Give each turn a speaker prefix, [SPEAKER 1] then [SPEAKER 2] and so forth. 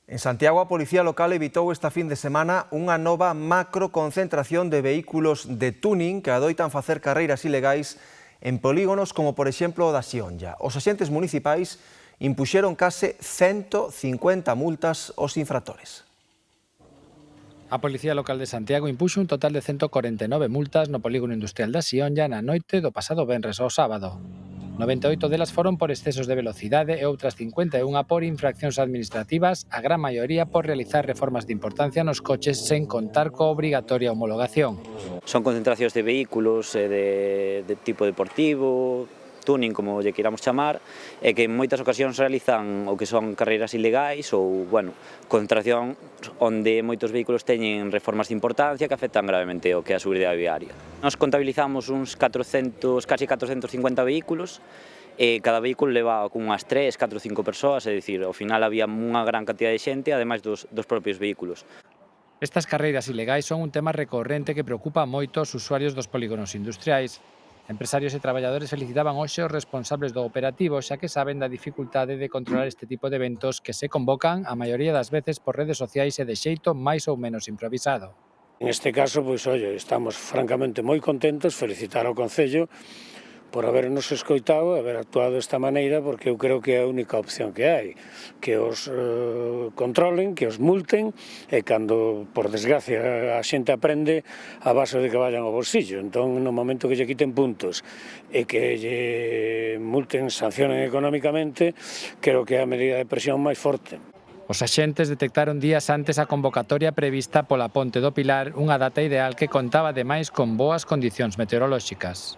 [SPEAKER 1] En Santiago, a Policía Local evitou esta fin de semana unha nova macroconcentración de vehículos de tuning que adoitan facer carreiras ilegais en polígonos como, por exemplo, o da Xionlla. Os axentes municipais impuxeron case 150 multas aos infractores.
[SPEAKER 2] A Policía Local de Santiago impuxo un total de 149 multas no polígono industrial da Xionlla na noite do pasado venres ao sábado. 98 delas foron por excesos de velocidade e outras 51 por infraccións administrativas, a gran maioría por realizar reformas de importancia nos coches sen contar coa obrigatoria homologación.
[SPEAKER 3] Son concentracións de vehículos de tipo deportivo, tuning, como lle queiramos chamar, e que en moitas ocasións realizan o que son carreiras ilegais ou, concentración onde moitos vehículos teñen reformas de importancia que afectan gravemente o que é a seguridade viaria. Nos contabilizamos uns casi 450 vehículos, e cada vehículo leva con unhas 3, 4, 5 persoas, é dicir, ao final había unha gran cantidad de xente, ademais dos propios vehículos.
[SPEAKER 2] Estas carreiras ilegais son un tema recorrente que preocupa moito aos usuarios dos polígonos industriais. Empresarios e traballadores felicitaban hoxe os responsables do operativo, xa que saben da dificultade de controlar este tipo de eventos que se convocan a maioría das veces por redes sociais e de xeito máis ou menos improvisado.
[SPEAKER 4] Neste caso, estamos francamente moi contentos, felicitar ao Concello por habernos escoitado e haber actuado desta maneira, porque eu creo que é a única opción que hai, que os controlen, que os multen, e cando, por desgracia, a xente aprende a base de que vayan ao bolsillo. Entón, no momento que lle quiten puntos e que lle multen, sancionen económicamente, creo que é a medida de presión máis forte.
[SPEAKER 2] Os axentes detectaron días antes a convocatoria prevista pola Ponte do Pilar, unha data ideal que contaba ademais con boas condicións meteorolóxicas.